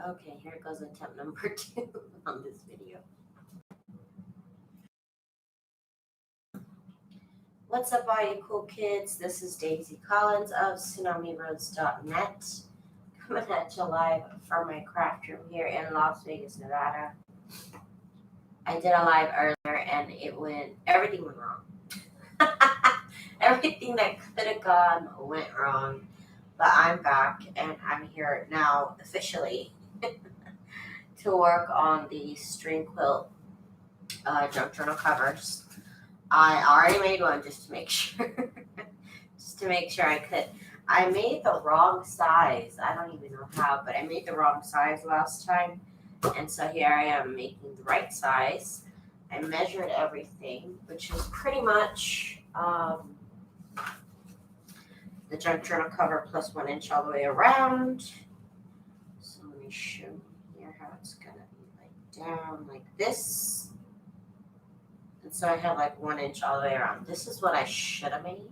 Okay, here goes attempt number 2 on this video. What's up, all you cool kids? This is Daisy Collins of TsunamiRose.net, coming at you live from my craft room here in Las Vegas, Nevada. I did a live earlier and everything went wrong. Everything that could have gone went wrong, but I'm back and I'm here now officially to work on the string quilt junk journal covers. I already made one just to make sure, I could. I made the wrong size. I don't even know how, but I made the wrong size last time. And so here I am making the right size. I measured everything, which is pretty much the junk journal cover plus 1 inch all the way around. So let me show you here how it's gonna be like down like this. And so I have like 1 inch all the way around. This is what I should have made.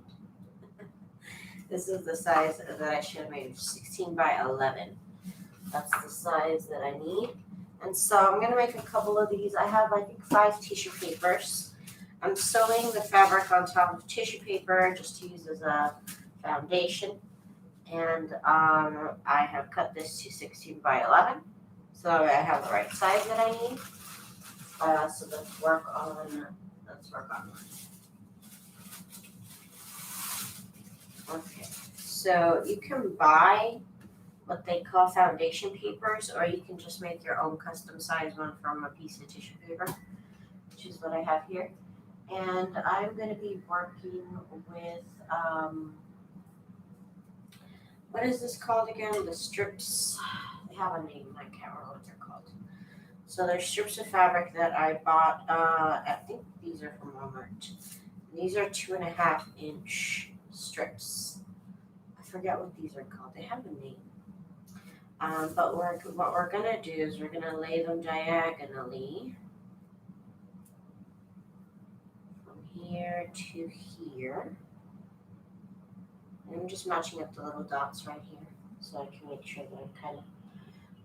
This is the size that I should have made, 16 by 11. That's the size that I need. And so I'm gonna make a couple of these. I have, I think, 5 tissue papers. I'm sewing the fabric on top of tissue paper just to use as a foundation. And I have cut this to 16 by 11. So I have the right size that I need. So let's work on one. Okay, so you can buy what they call foundation papers, or you can just make your own custom size one from a piece of tissue paper, which is what I have here. And I'm going to be working with, what is this called again? The strips. They have a name. I can't remember what they're called. So there's strips of fabric that I bought. I think these are from Walmart. These are 2.5 inch strips. I forget what these are called. They have a name. But what we're gonna do is we're gonna lay them diagonally from here to here. And I'm just matching up the little dots right here so I can make sure that I'm kind of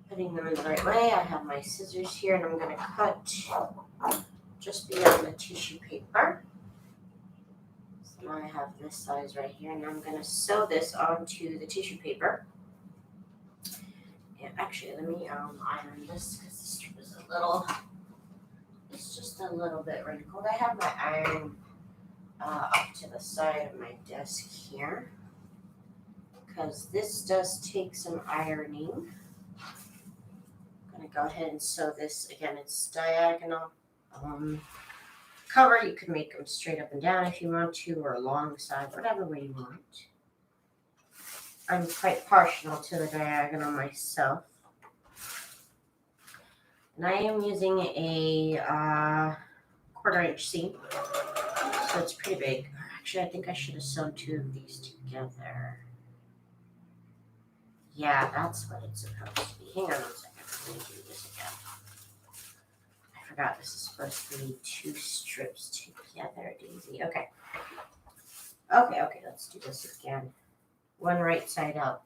putting them in the right way. I have my scissors here and I'm gonna cut just beyond the tissue paper. So now I have this size right here and I'm gonna sew this onto the tissue paper. And actually, let me iron this because the strip is it's just a little bit wrinkled. I have my iron up to the side of my desk here because this does take some ironing. I'm gonna go ahead and sew this. Again, it's diagonal cover. You can make them straight up and down if you want to, or alongside, whatever way you want. I'm quite partial to the diagonal myself. And I am using a 1/4 inch seam, so it's pretty big. Actually, I think I should have sewn 2 of these together. Yeah, that's what it's supposed to be. Hang on 1 second. Let me do this again. I forgot this is supposed to be 2 strips together, Daisy. Okay. Okay, let's do this again. One right side up.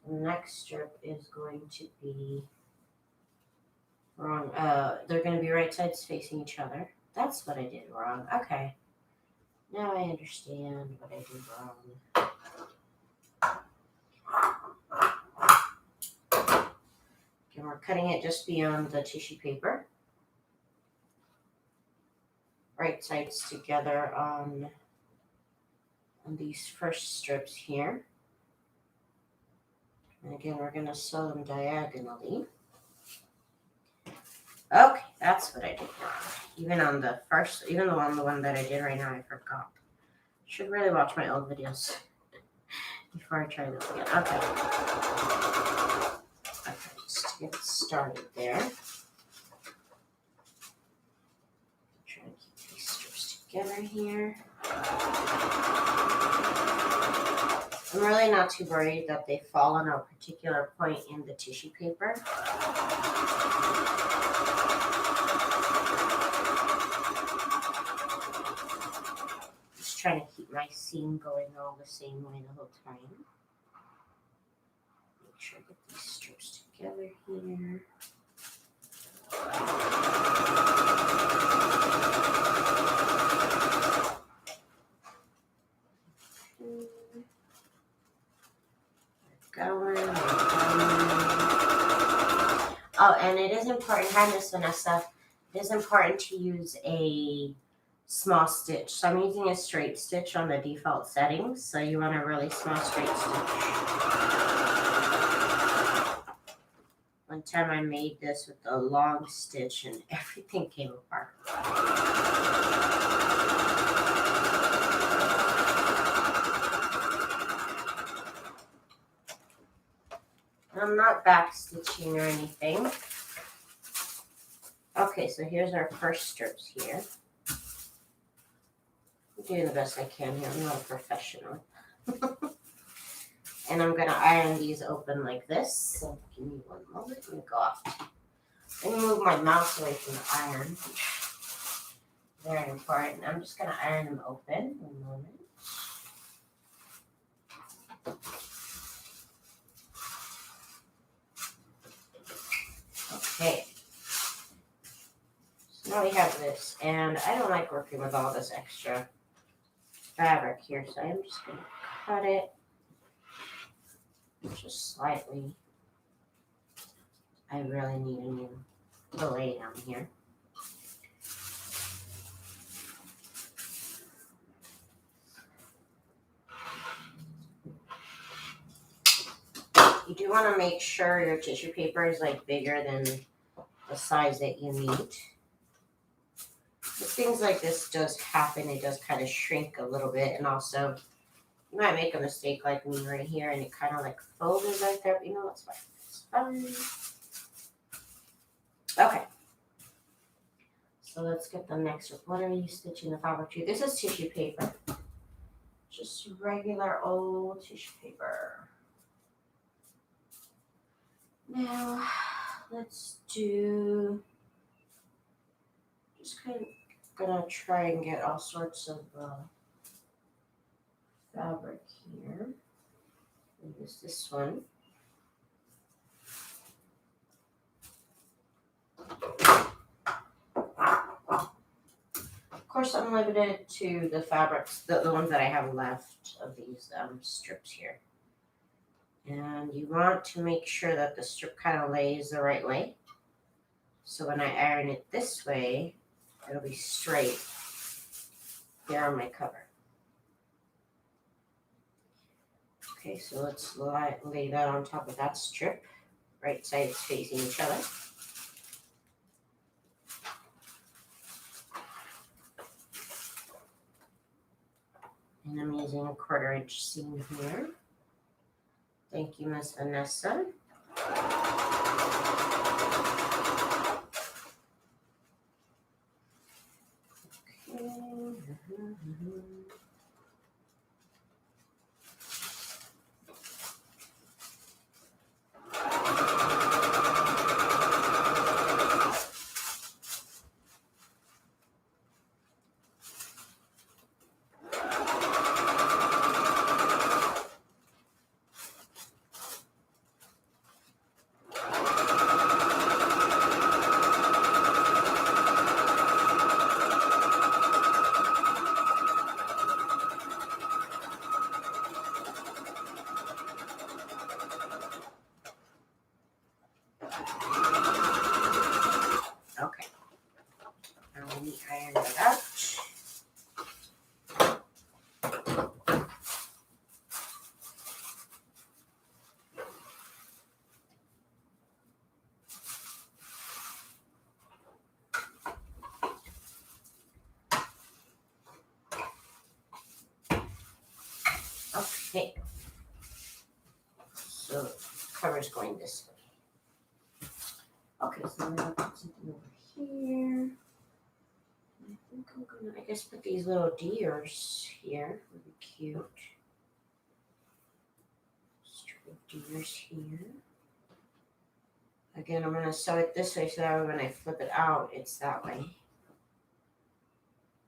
The next strip is going to be wrong. They're going to be right sides facing each other. That's what I did wrong. Okay. Now I understand what I did wrong. Okay, we're cutting it just beyond the tissue paper. Right sides together on these first strips here. And again, we're going to sew them diagonally. Okay, that's what I did wrong. Even the one that I did right now, I forgot. Should really watch my old videos before I try this again. Okay, just to get started there. Try to keep these strips together here. I'm really not too worried that they fall on a particular point in the tissue paper. Just trying to keep my seam going all the same way the whole time. Make sure I get these strips together here. Going. Oh, and it is important, hi Miss Vanessa, it is important to use a small stitch. So I'm using a straight stitch on the default settings, so you want a really small straight stitch. One time I made this with a long stitch and everything came apart. I'm not back stitching or anything. Okay, so here's our first strips here. I'm doing the best I can here. I'm not a professional. And I'm gonna iron these open like this. So give me one moment. Let me go off. Let me move my mouse away from the iron. Very important. I'm just gonna iron them open. One moment. Okay. So now we have this, and I don't like working with all this extra fabric here, so I'm just gonna cut it just slightly. I really need a new fillet down here. You do want to make sure your tissue paper is like bigger than the size that you need. With things like this does happen, it does kind of shrink a little bit, and also you might make a mistake like me right here and it kind of like folded right there, but you know what's fine. It's fine. Okay. So let's get the next one. What are you stitching the fabric to? This is tissue paper. Just regular old tissue paper. Now, let's do, just kind of gonna try and get all sorts of fabric here. I'll use this one. Of course, I'm limited to the fabrics, the ones that I have left of these strips here. And you want to make sure that the strip kind of lays the right way. So when I iron it this way, it'll be straight here on my cover. Okay, so let's lay that on top of that strip. Right sides facing each other. And I'm using a 1/4 inch seam here. Thank you, Miss Vanessa. Okay. Now let me iron it out. Okay. So the cover's going this way. Okay, so I'm gonna put something over here. I think I'm gonna, I guess, put these little deers here. Would be cute. Strip of deers here. Again, I'm gonna sew it this way so that when I flip it out, it's that way.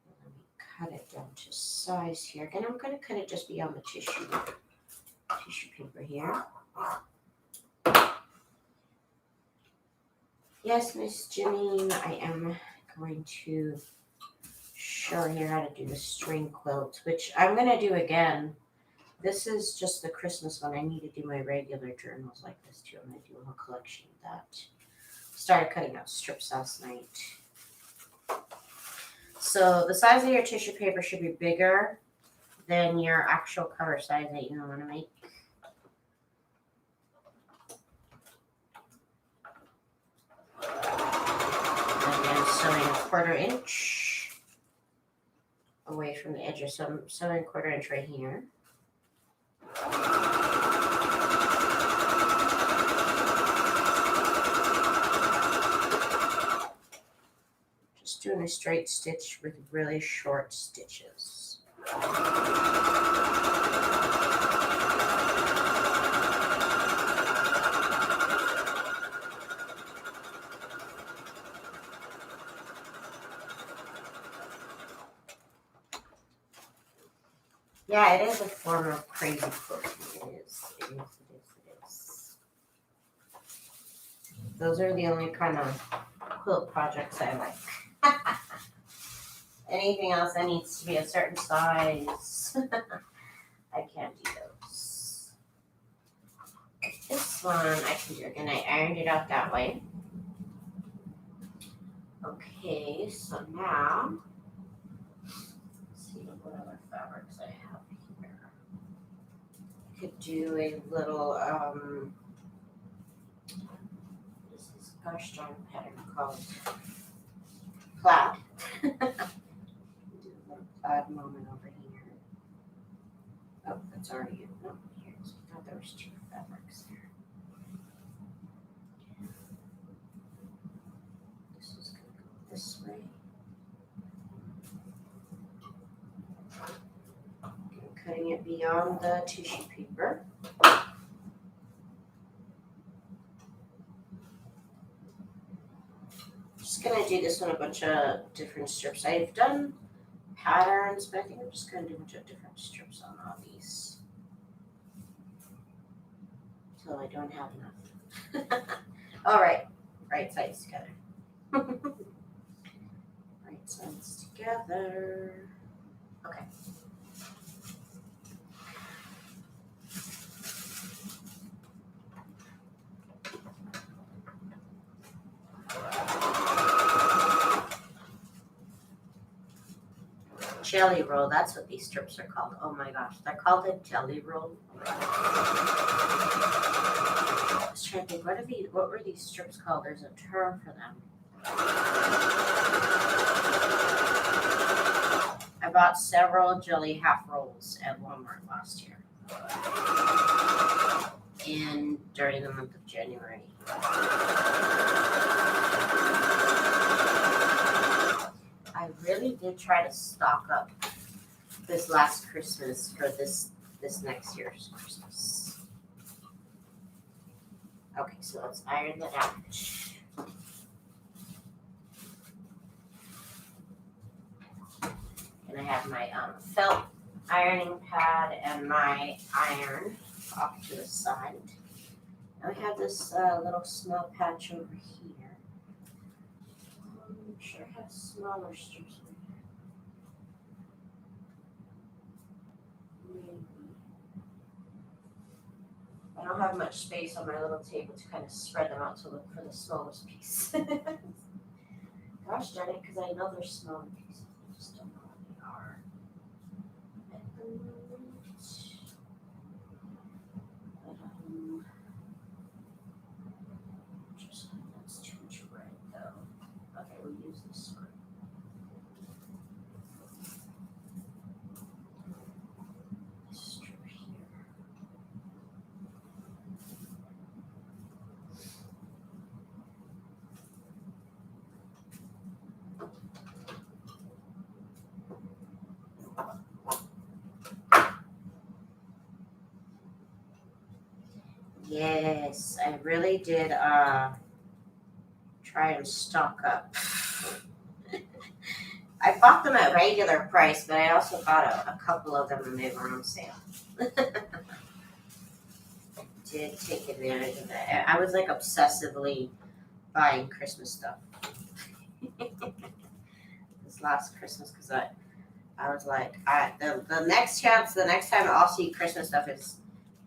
Let me cut it down to size here. Again, I'm gonna cut it just beyond the tissue paper here. Yes, Miss Janine, I am going to show you how to do the string quilt, which I'm going to do again. This is just the Christmas one. I need to do my regular journals like this too. I'm going to do a whole collection of that. Started cutting out strips last night. So the size of your tissue paper should be bigger than your actual cover size that you want to make. And then sewing a 1/4 inch away from the edges. So I'm sewing 1/4 inch right here. Just doing a straight stitch with really short stitches. Yeah, it is a form of crazy quilting. It is. Those are the only kind of quilt projects I like. Anything else that needs to be a certain size, I can't do those. This one I can do again. I ironed it out that way. Okay, so now, let's see what other fabrics I have here. I could do a little, this is gosh darn pattern called plaid. Do a little plaid moment over here. Oh, that's already, no, here. I thought there was 2 fabrics there. This is going to go this way. I'm cutting it beyond the tissue paper. Just going to do this on a bunch of different strips. I've done patterns, but I think I'm just going to do a bunch of different strips on all these until I don't have enough. All right, right sides together. Right sides together. Okay. Jelly roll, that's what these strips are called. Oh my gosh, they're called a jelly roll. I was trying to think, what were these strips called? There's a term for them. I bought several jelly half rolls at Walmart last year. And during the month of January. I really did try to stock up this last Christmas for this next year's Christmas. Okay, so let's iron that out. And I have my felt ironing pad and my iron off to the side. And I have this little small patch over here. I'm sure I have smaller strips over here. Maybe. I don't have much space on my little table to kind of spread them out to look for the smallest piece. Gosh darn it, because I know they're smaller pieces. I just don't know what they are at the moment. Just that's too much red though. Okay, we'll use this one. This strip here. Yes, I really did try and stock up. I bought them at regular price, but I also bought a couple of them and they were on sale. Did take advantage of it. I was like obsessively buying Christmas stuff. This last Christmas, because I was like, the next time I'll see Christmas stuff is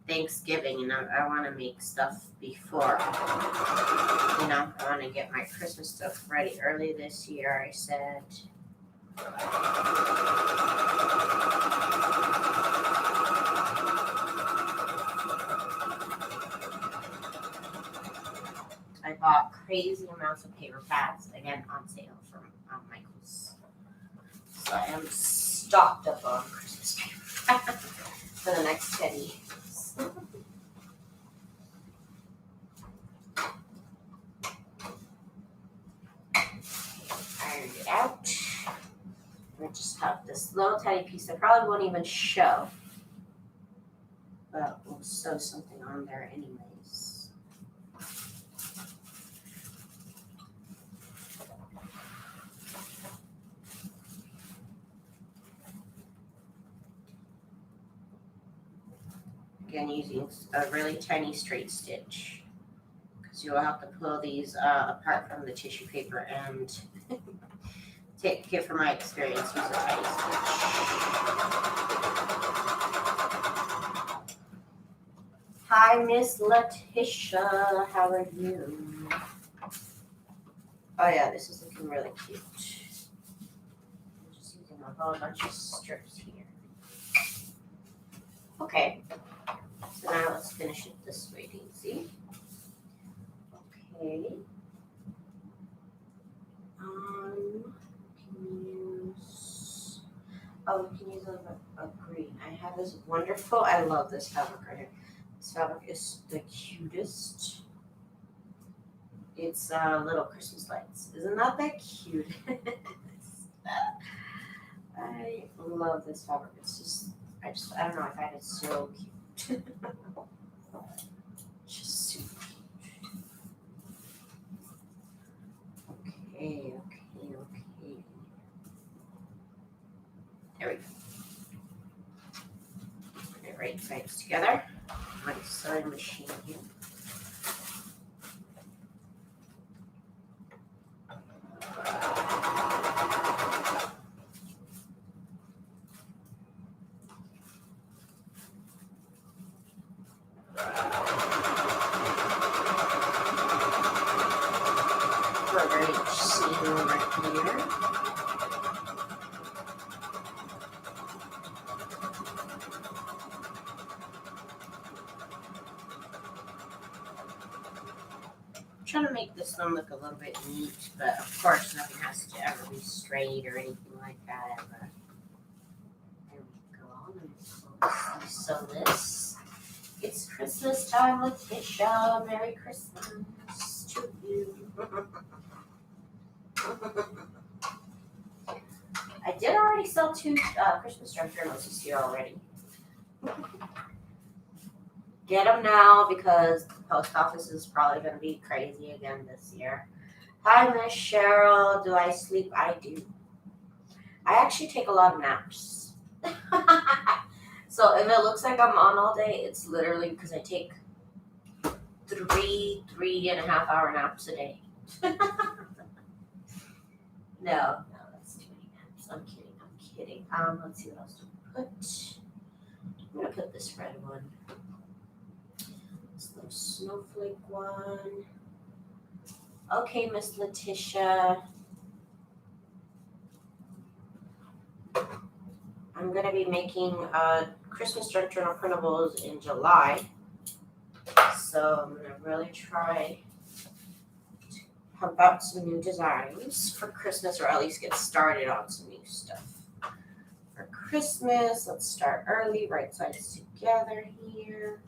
Thanksgiving, and I want to make stuff before. I want to get my Christmas stuff ready early this year, I said. I bought crazy amounts of paper pads, again on sale from Michael's. So I am stocked up on Christmas paper pads for the next 10 years. Ironed it out. I just have this little tiny piece that probably won't even show, but we'll sew something on there anyways. Again, using a really tiny straight stitch, because you'll have to pull these apart from the tissue paper and take it from my experience, use a tiny stitch. Hi, Miss Letitia, how are you? Oh yeah, this is looking really cute. I'm just using a whole bunch of strips here. Okay. So now let's finish it this way, Daisy. Okay. We can use a green. I have this wonderful, I love this fabric right here. This fabric is the cutest. It's little Christmas lights. Isn't that cute? I love this fabric. It's just, I don't know, I find it so cute. Just super cute. Okay. There we go. Put it right sides together. My sewing machine here. Trying to make this one look a little bit neat, but of course nothing has to ever be straight or anything like that. But there we go. Let's sew this. It's Christmas time, Letitia. Merry Christmas to you. I did already sell 2 Christmas journals this year already. Get them now because the post office is probably going to be crazy again this year. Hi, Miss Cheryl. Do I sleep? I do. I actually take a lot of naps. So if it looks like I'm on all day, it's literally because I take 3.5 hour naps a day. No, that's too many naps. I'm kidding. Let's see what else to put. I'm going to put this red one. Little snowflake one. Okay, Miss Letitia. I'm going to be making Christmas journal printables in July. So I'm going to really try to pump out some new designs for Christmas, or at least get started on some new stuff. For Christmas, let's start early, right sides together here.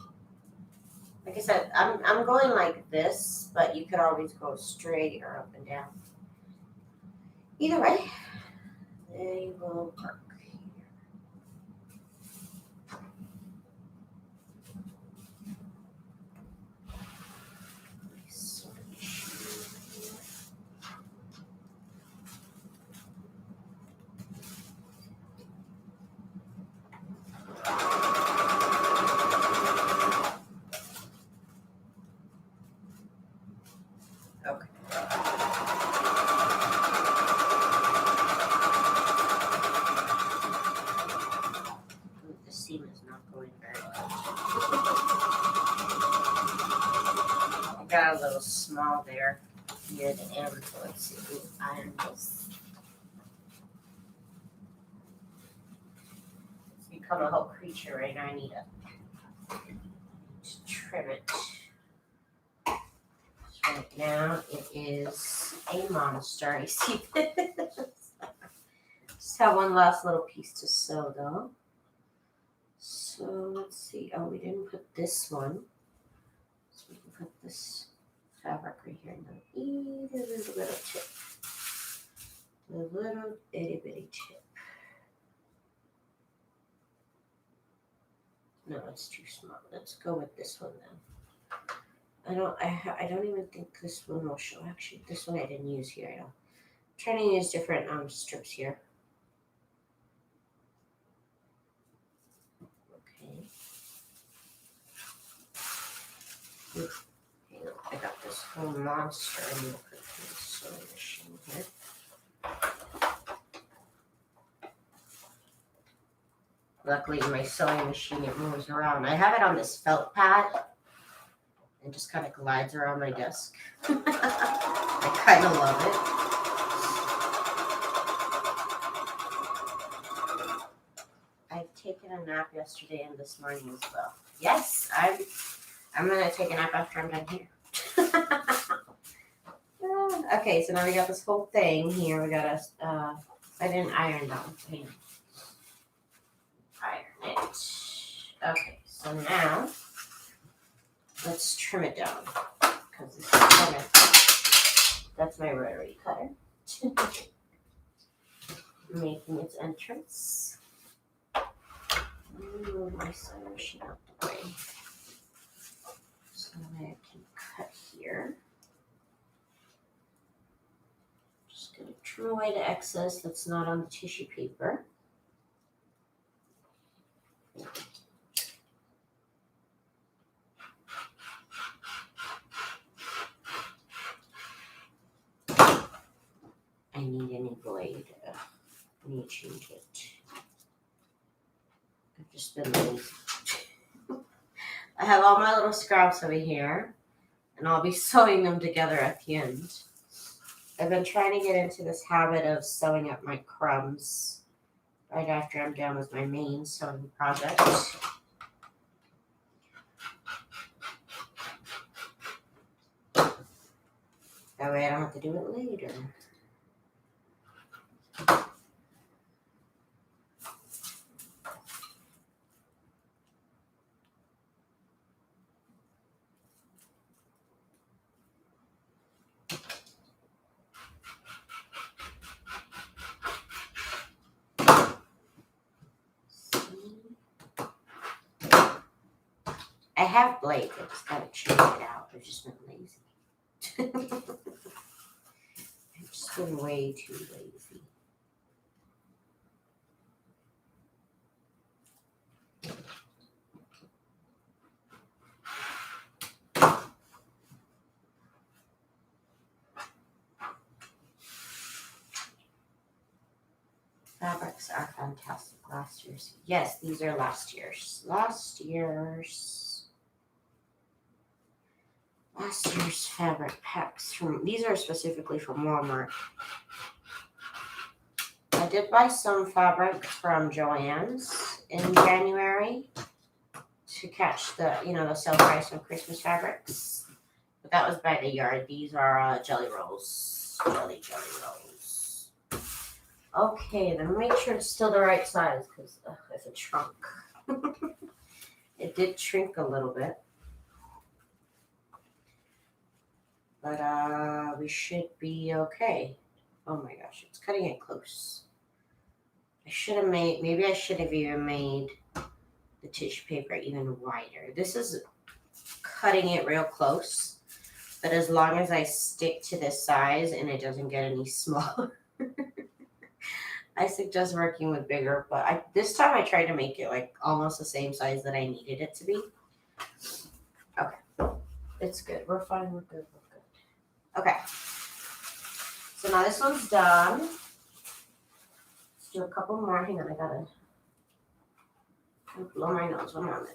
Like I said, I'm going like this, but you could always go straight or up and down. Either way, they will work here. Okay. seam is not going very well. I got a little small there near the end. So let's see if we iron this. It's become a whole creature right now. I need to trim it. Right now it is a monster. You see this? Just have one last little piece to sew though. So let's see. Oh, we didn't put this one. So we can put this fabric right here. Now, either little tip. The little itty bitty tip. No, it's too small. Let's go with this one then. I don't even think this one will show. Actually, this one I didn't use here. I'm trying to use different strips here. Okay. Hang on, I got this whole monster. I'm gonna put it in the sewing machine here. Luckily, in my sewing machine, it moves around. I have it on this felt pad. It just kind of glides around my desk. I kind of love it. I've taken a nap yesterday and this morning as well. Yes, I'm gonna take a nap after I'm done here. Okay, so now we got this whole thing here. We got I didn't iron down. Iron it. Okay, so now let's trim it down because this is kind of, that's my rotary cutter making its entrance. Move my sewing machine out the way so that I can cut here. Just going to trim away the excess that's not on the tissue paper. I need a new blade. I need to change it. I've just been lazy. I have all my little scraps over here, and I'll be sewing them together at the end. I've been trying to get into this habit of sewing up my crumbs right after I'm done with my main sewing project. That way I don't have to do it later. I have blades, I just gotta change it out. I've just been lazy. I've just been way too lazy. Fabrics are fantastic. Last year's. Yes, these are last year's. Last year's fabric packs from, these are specifically from Walmart. I did buy some fabric from Joann's in January to catch the, the sale price of Christmas fabrics. But that was by the yard. These are jelly rolls. Jelly rolls. Okay, then make sure it's still the right size because if it shrunk. It did shrink a little bit. But we should be okay. Oh my gosh, it's cutting it close. Maybe I should have even made the tissue paper even wider. This is cutting it real close. But as long as I stick to this size and it doesn't get any smaller, I suggest working with bigger. But this time I tried to make it like almost the same size that I needed it to be. Okay, it's good. We're fine. We're good. We're good. Okay. So now this one's done. Let's do a couple more. Hang on, I gotta Blow my nose 1 moment.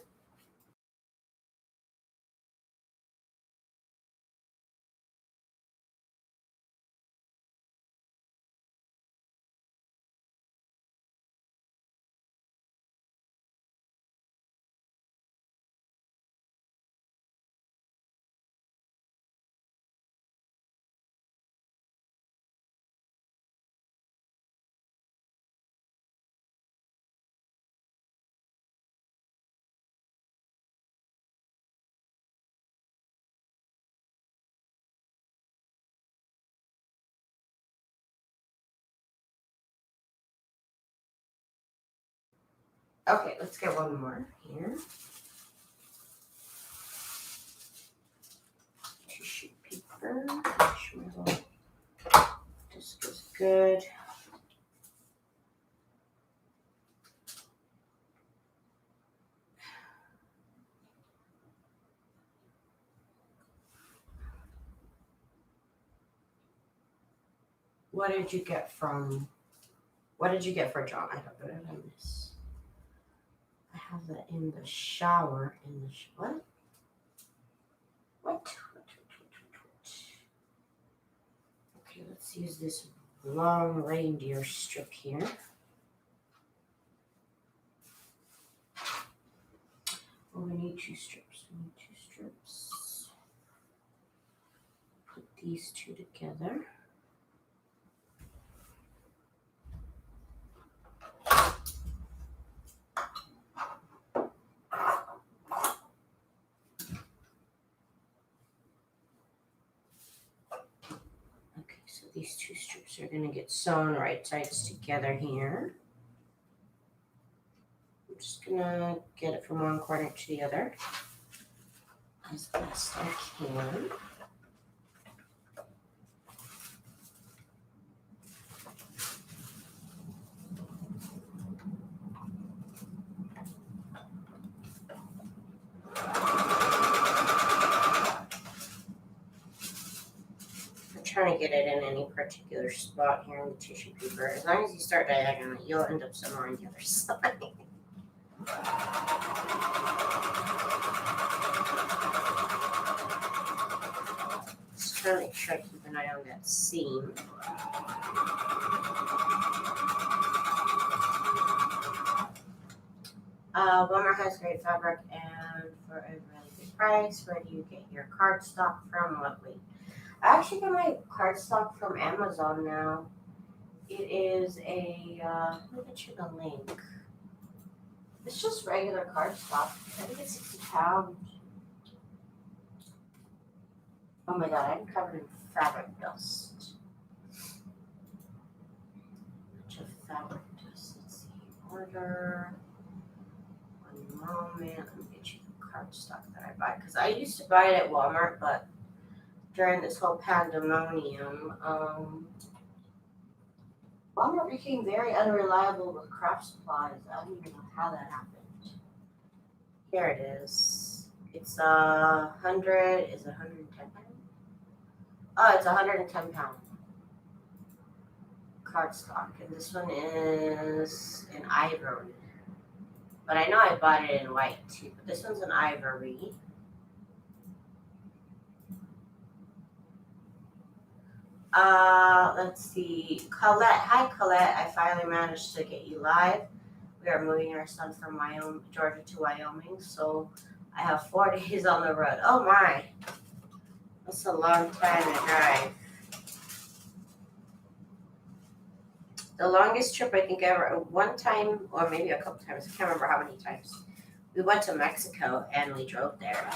Okay, let's get one more here. Tissue paper. This is good. What did you get for John? I don't know what I miss. I have that in the shower. What? Okay, let's use this long reindeer strip here. Oh, we need 2 strips. Put these 2 together. So these 2 strips are going to get sewn right sides together here. I'm just going to get it from one corner to the other as best I can. Trying to get it in any particular spot here in the tissue paper. As long as you start diagonally, you'll end up somewhere on the other side. Just trying to make sure I keep an eye on that seam. Walmart has great fabric and for a really good price. Where do you get your cardstock from? What weight? I actually get my cardstock from Amazon now. It is a, let me get you the link. It's just regular cardstock. I think it's 60 pounds. Oh my god, I'm covered in fabric dust. Bunch of fabric dust. Let's see. Order. 1 moment. Let me get you the cardstock that I buy. Because I used to buy it at Walmart, but during this whole pandemonium, Walmart became very unreliable with craft supplies. I don't even know how that happened. Here it is. It's 100. Is it 110 pounds? Oh, it's 110 pound cardstock, and this one is in ivory. But I know I bought it in white too. But this one's in ivory. Let's see. Colette. Hi, Colette. I finally managed to get you live. We are moving our son from Georgia to Wyoming, so I have 4 days on the road. Oh my. That's a long time to drive. The longest trip I think ever, one time, or maybe a couple times, I can't remember how many times. We went to Mexico and we drove there.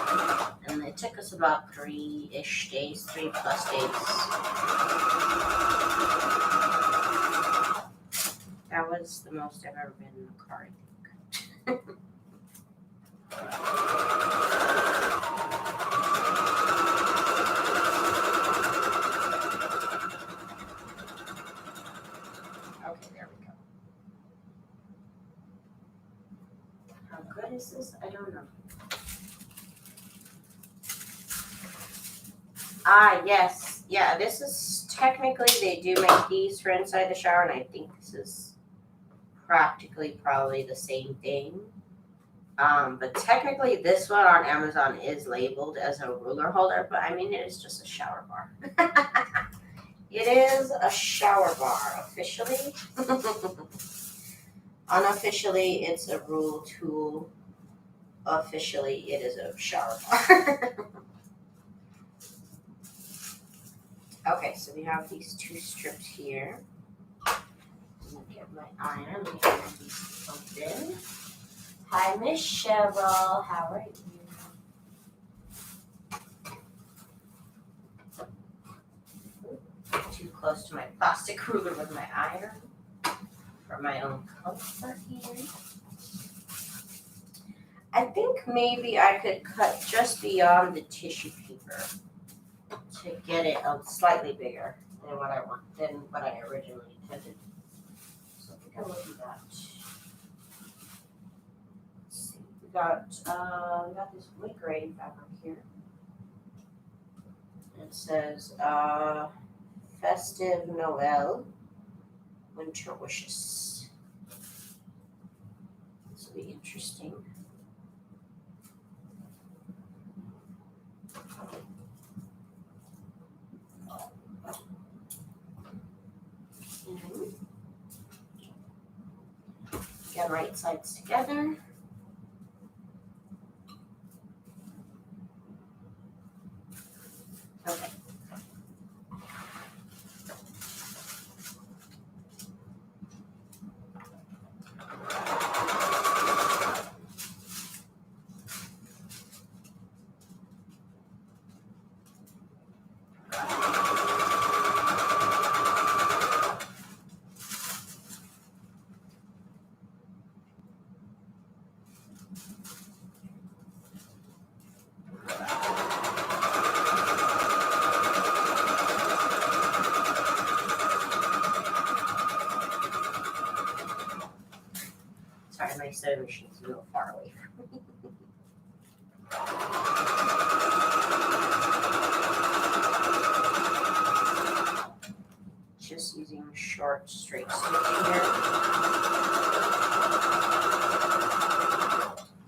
And it took us about 3-ish days, 3+ days. That was the most I've ever been in a car, I think. Okay, there we go. How good is this? I don't know. Yes. Yeah, this is technically, they do make these for inside the shower, and I think this is practically probably the same thing. But technically this one on Amazon is labeled as a ruler holder, but I mean it is just a shower bar. It is a shower bar officially. Unofficially, it's a rule tool. Officially, it is a shower bar. Okay, so we have these two strips here. I'm gonna get my iron. Let me get these plugged in. Hi, Miss Cheryl. How are you? Too close to my plastic ruler with my iron for my own comfort here. I think maybe I could cut just beyond the tissue paper to get it slightly bigger than what I originally intended. So I think I will do that. Let's see. We got this wood grain fabric here. It says Festive Noel Winter Wishes. This will be interesting. Get right sides together. Okay. Sorry, my sewing machine's a little far away from me. Just using short, straight stitching here.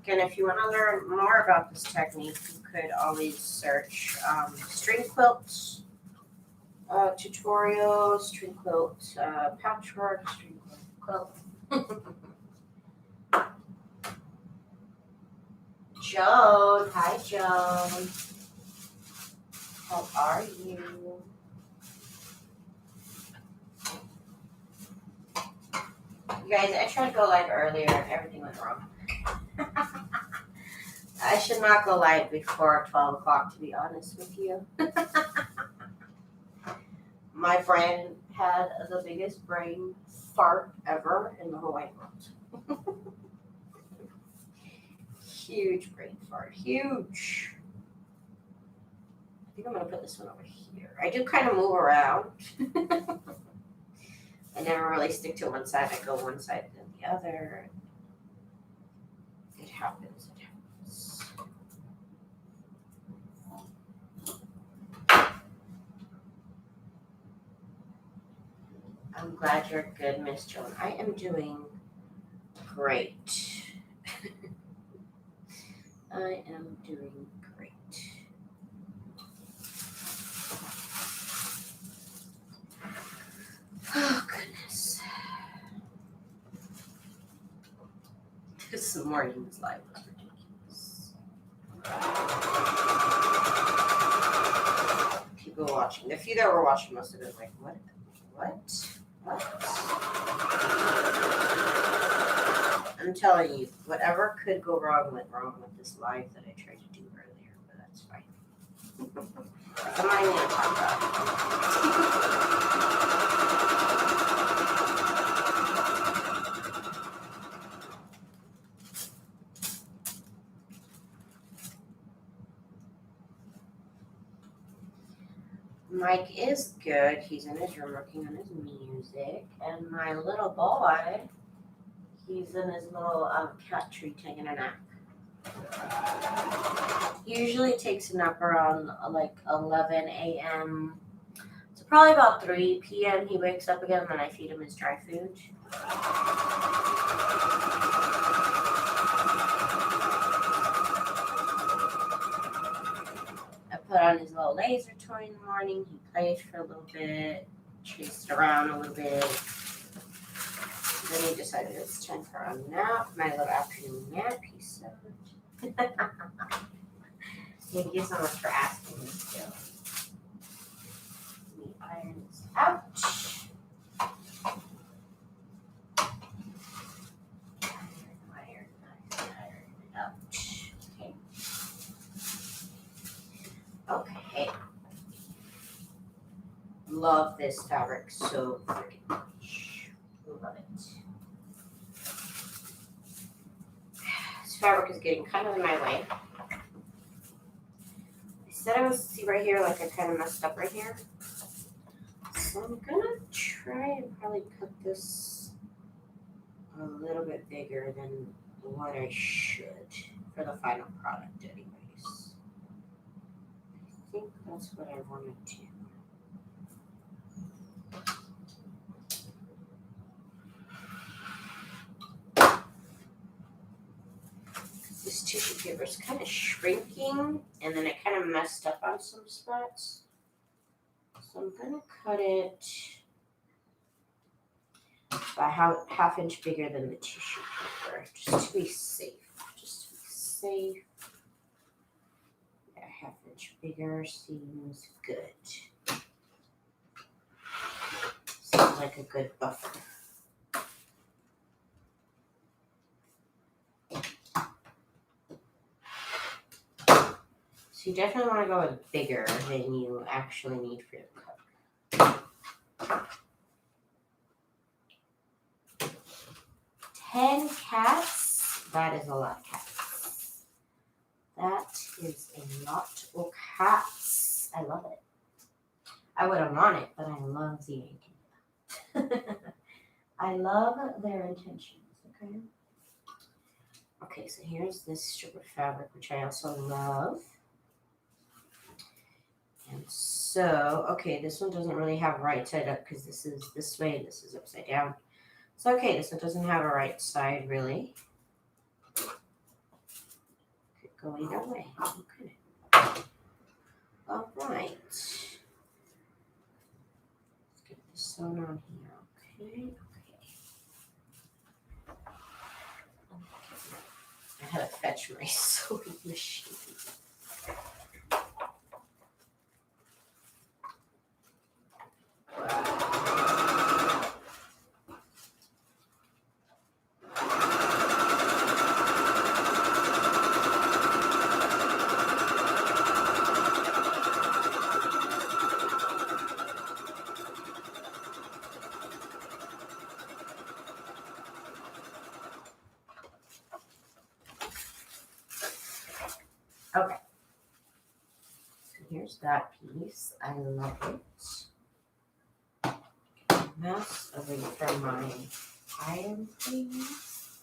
Again, if you want to learn more about this technique, you could always search string quilt tutorials, string quilt patchwork, string quilt. Joan, hi Joan. How are you? You guys, I tried to go live earlier and everything went wrong. I should not go live before 12 o'clock, to be honest with you. My friend had the biggest brain fart ever in the whole wide world. Huge brain fart, huge. I think I'm gonna put this one over here. I do kind of move around. I never really stick to one side. I go one side then the other. It happens. It happens. I'm glad you're good, Miss Joan. I am doing great. I am doing great. Oh, goodness. This morning's live was ridiculous. People watching. The few that were watching must have been like, what? I'm telling you, whatever could go wrong went wrong with this live that I tried to do earlier, but that's fine. I'm not even going to talk about it. Mike is good. He's in his room working on his music. And my little boy, he's in his little cat tree taking a nap. He usually takes a nap around like 11 a.m. So probably about 3 p.m. he wakes up again, and then I feed him his dry food. on his little laser toy in the morning. He played for a little bit, chased around a little bit. Then he decided it's time for a nap, my little afternoon nap. He said, thank you so much for asking me still. The iron is out. Iron out. Okay. Okay. Love this fabric so freaking much. Love it. This fabric is getting kind of in my way. I said I was, see right here, like I kind of messed up right here. So I'm gonna try and probably cut this a little bit bigger than what I should for the final product anyways. I think that's what I want to do. This tissue paper is kind of shrinking, and then it kind of messed up on some spots. So I'm going to cut it by half inch bigger than the tissue paper, just to be safe. Just to be safe. Yeah, half inch bigger seems good. Seems like a good buffer. So you definitely want to go with bigger than you actually need for your cup. 10 cats. That is a lot of cats. That is a lot of cats. I love it. I wouldn't want it, but I love the idea. I love their intentions, okay? Okay, so here's this strip of fabric, which I also love. And so, okay, this one doesn't really have right side up because this is this way and this is upside down. So, okay, this one doesn't have a right side really. Could go either way. Okay. All right. Let's get this sewn on here. Okay. I had to fetch my sewing machine. Okay, so here's that piece. I love it. Mouse away from my iron, please.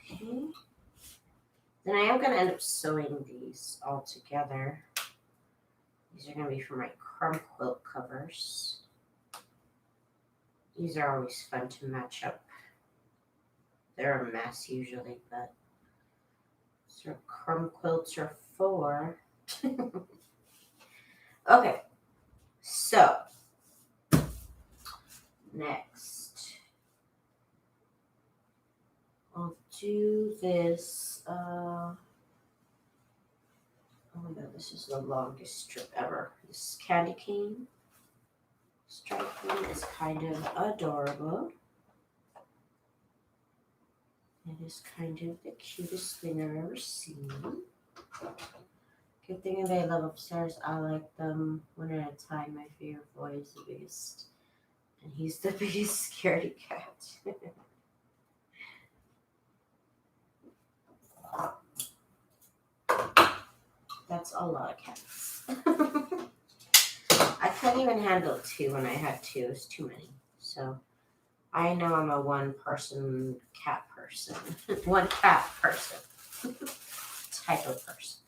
Okay. Then I am going to end up sewing these all together. These are going to be for my crumb quilt covers. These are always fun to match up. They're a mess usually, but that's what crumb quilts are for. Okay, so next I'll do this. Oh my god, this is the longest strip ever. This candy cane striping is kind of adorable. It is kind of the cutest thing I've ever seen. Good thing they live upstairs. I like them one at a time. My favorite boy is the biggest. And he's the biggest scaredy cat. That's a lot of cats. I couldn't even handle 2 when I had 2. It was too many. So I know I'm a one-person cat person. One cat person. Type of person.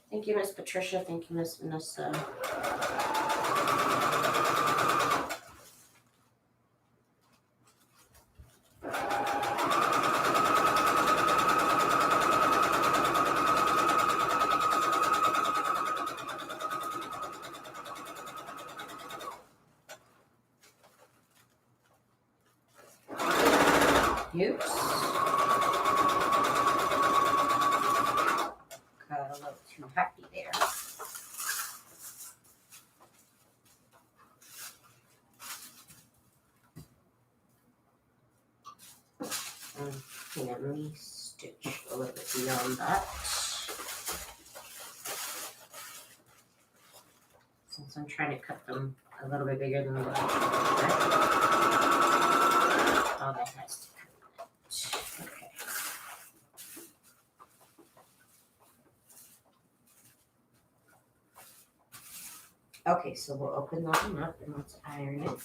I Thank you, Miss Patricia. Thank you, Miss Vanessa. Oops. Got a little too happy there. Let me stitch a little bit beyond that. Since I'm trying to cut them a little bit bigger than what I should. Oh, that has to cut. Okay. Okay, so we'll open that one up and let's iron it.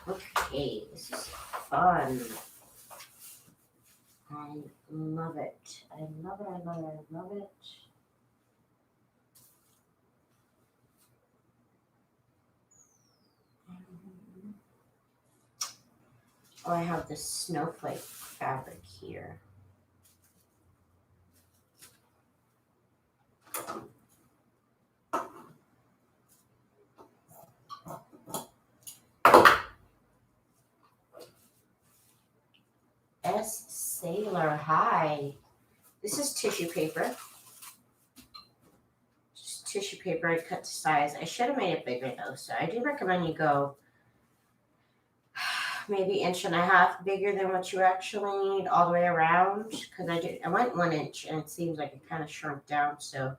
Okay, this is fun. I love it. I love it, I love it, I love it. Oh, I have this snowflake fabric here. S. Sailor, hi. This is tissue paper. Just tissue paper I cut to size. I should have made it bigger though, so I do recommend you go maybe 1.5 inches bigger than what you actually need all the way around, because I went 1 inch and it seems like it kind of shrunk down, so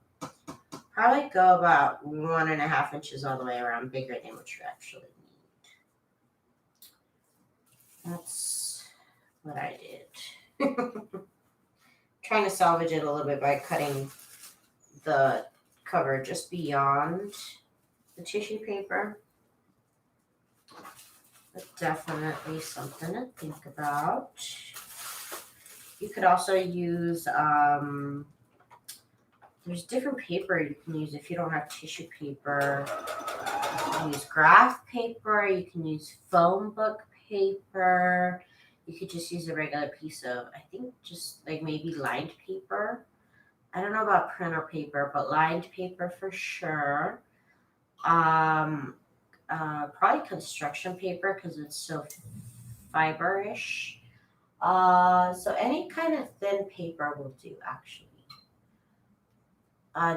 probably go about 1.5 inches all the way around bigger than what you actually need. That's what I did. Trying to salvage it a little bit by cutting the cover just beyond the tissue paper. But definitely something to think about. You could also use, there's different paper you can use if you don't have tissue paper. You can use graph paper, you can use foam book paper. You could just use a regular piece of, I think just like maybe lined paper. I don't know about printer paper, but lined paper for sure. Probably construction paper because it's so fiber-ish. So any kind of thin paper will do, actually.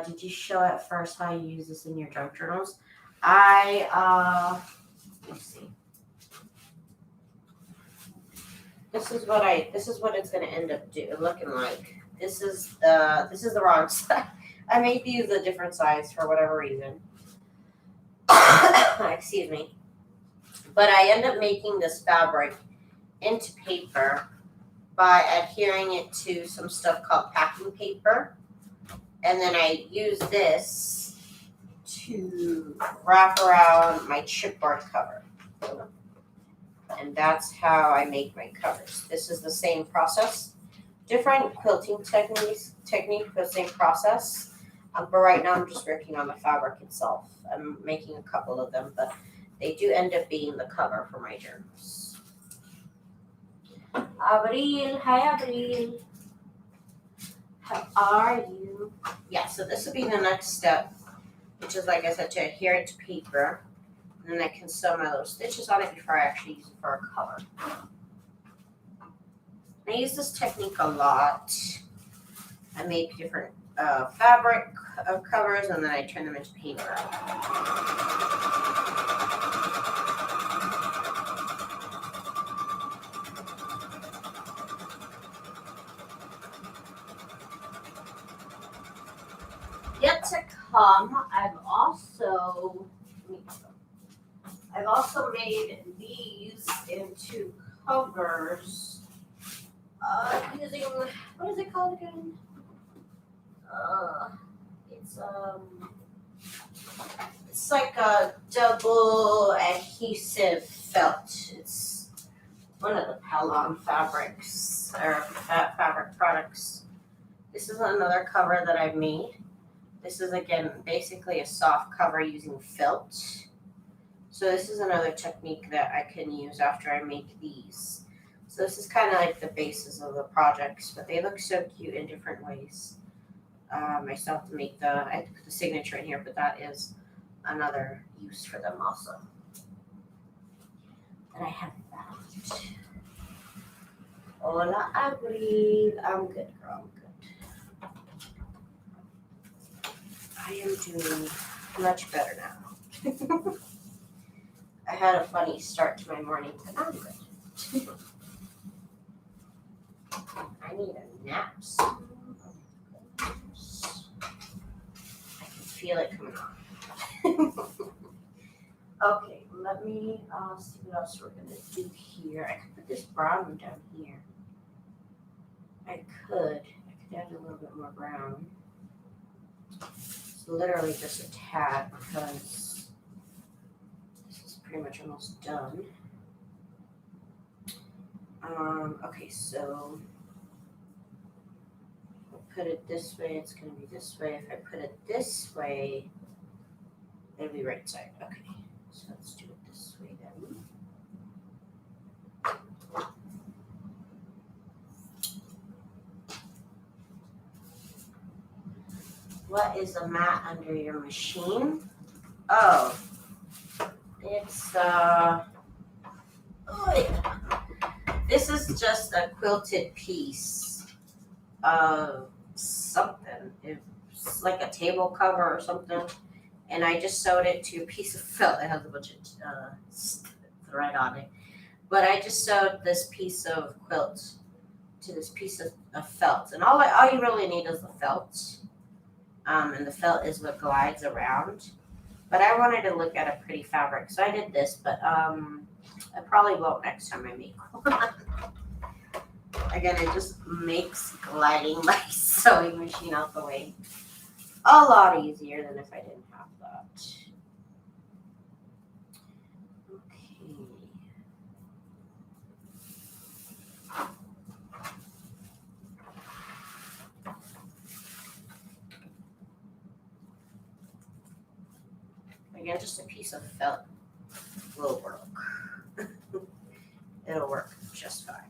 Did you show at first how you use this in your junk journals? Let me see. This is what it's going to end up looking like. This is the wrong side. I made these a different size for whatever reason. Excuse me. But I end up making this fabric into paper by adhering it to some stuff called packing paper. And then I use this to wrap around my chipboard cover. And that's how I make my covers. This is the same process. Different quilting technique, but same process. But right now I'm just working on the fabric itself. I'm making a couple of them, but they do end up being the cover for my journals. Abril, hi Abril. How are you? Yeah, so this will be the next step, which is, like I said, to adhere it to paper. And then I can sew my little stitches on it before I actually use it for a cover. I use this technique a lot. I make different fabric covers, and then I turn them into paper. Yet to come, I've also made these into covers using, what is it called again? It's like a double adhesive felt. It's one of the Pellon fabrics or fabric products. This is another cover that I've made. This is again basically a soft cover using felt. So this is another technique that I can use after I make these. So this is kind of like the basis of the projects, but they look so cute in different ways. I still have to make I put the signature in here, but that is another use for them also. And I have that. Hola, Abril. I'm good, girl. I'm good. I am doing much better now. I had a funny start to my morning, but I'm good. I need a nap soon. I can feel it coming on. Okay, let me see what else we're gonna do here. I could put this brown one down here. I could add a little bit more brown. It's literally just a tad because this is pretty much almost done. Okay, so if I put it this way, it's gonna be this way. If I put it this way, it'll be right side. Okay, so let's do it this way then. What is a mat under your machine? Oh, it's this is just a quilted piece of something. It's like a table cover or something. And I just sewed it to a piece of felt. It has a bunch of thread on it. But I just sewed this piece of quilt to this piece of felt. And all you really need is the felt. And the felt is what glides around. But I wanted to look at a pretty fabric, so I did this, but I probably won't next time I make one. Again, it just makes gliding my sewing machine out the way a lot easier than if I didn't have that. Okay. Again, just a piece of felt will work. It'll work just fine.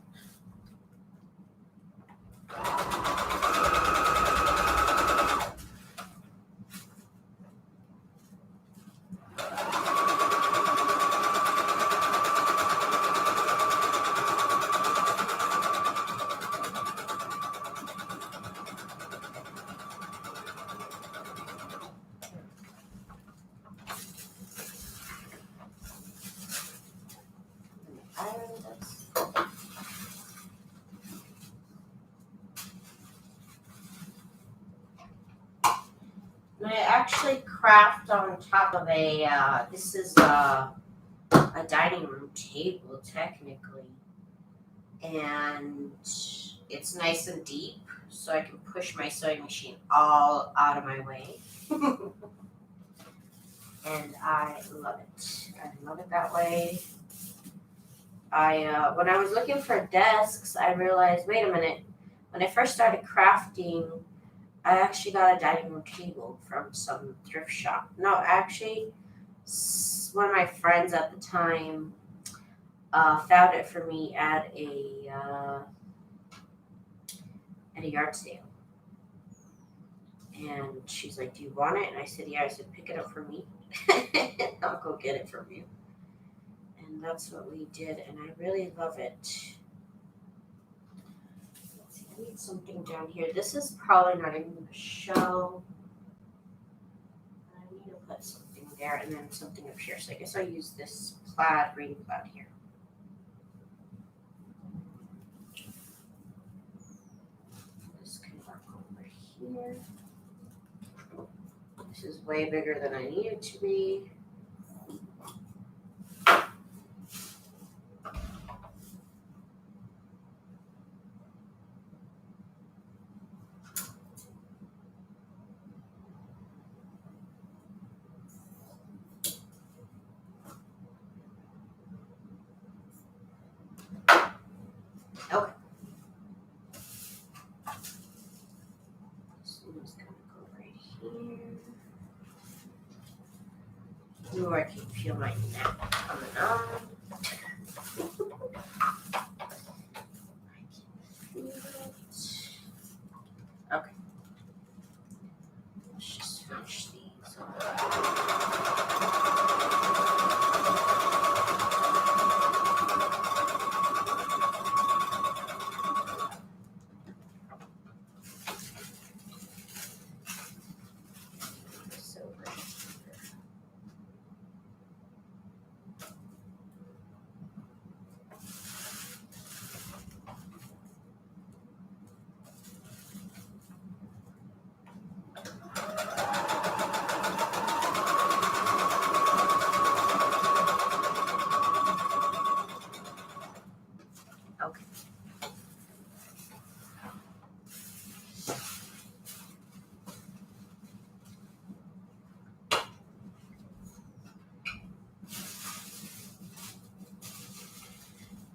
I actually craft on top of this is a dining room table technically. And it's nice and deep, so I can push my sewing machine all out of my way. And I love it. I love it that way. When I was looking for desks, I realized, wait a minute, when I first started crafting, I actually got a dining room table from some thrift shop. No, actually, one of my friends at the time found it for me at a yard sale. And she's like, do you want it? And I said, yeah. I said, pick it up for me. I'll go get it from you. And that's what we did, and I really love it. Let's see, I need something down here. This is probably not even going to show. I need to put something there and then something up here. So I guess I'll use this green plaid here. This can work over here. This is way bigger than I need it to be. Ooh, I can feel my neck coming on. Okay. Let's just finish these. Okay.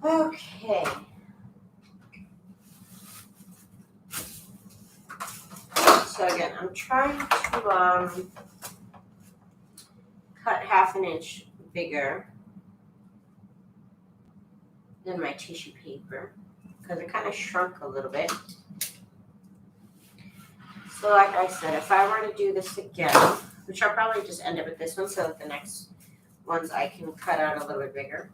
Okay. So again, I'm trying to cut 1/2 inch bigger than my tissue paper because it kind of shrunk a little bit. So like I said, if I were to do this again, which I'll probably just end up with this one so that the next ones I can cut out a little bit bigger.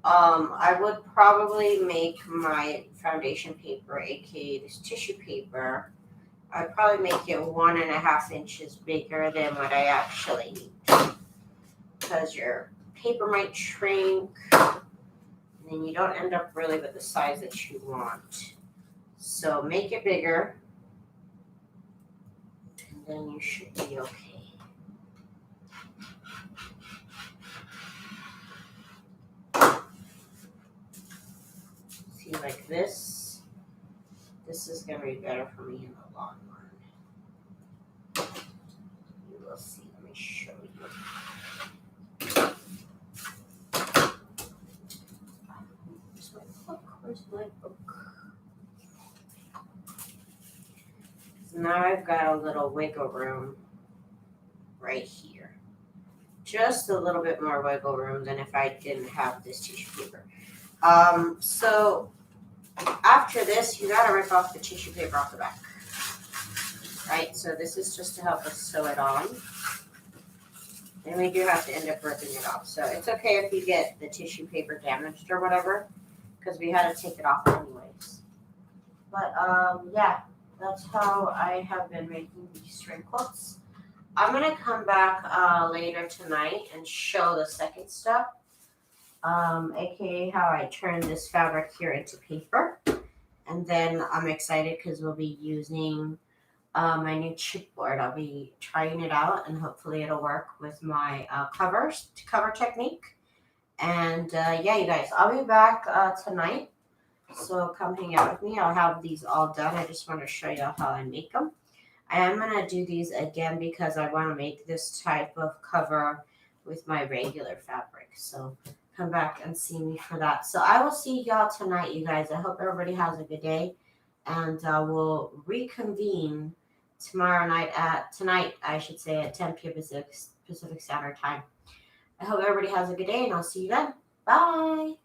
I would probably make my foundation paper, aka this tissue paper, I'd probably make it 1.5 inches bigger than what I actually need. Because your paper might shrink, and then you don't end up really with the size that you want. So make it bigger, and then you should be okay. See, like this is going to be better for me in the long run. You will see. Let me show you. Where's my book? So now I've got a little wiggle room right here. Just a little bit more wiggle room than if I didn't have this tissue paper. So after this, you gotta rip off the tissue paper off the back. Right, so this is just to help us sew it on. And we do have to end up ripping it off. So it's okay if you get the tissue paper damaged or whatever, because we had to take it off anyways. But yeah, that's how I have been making these string quilts. I'm gonna come back later tonight and show the second step, aka how I turn this fabric here into paper. And then I'm excited because we'll be using my new chipboard. I'll be trying it out and hopefully it'll work with my cover technique. And yeah, you guys, I'll be back tonight. So come hang out with me. I'll have these all done. I just want to show you how I make them. I am going to do these again because I want to make this type of cover with my regular fabric. So come back and see me for that. So I will see y'all tonight, you guys. I hope everybody has a good day. And we'll reconvene tonight at 10 p.m. Pacific Standard Time. I hope everybody has a good day and I'll see you then. Bye.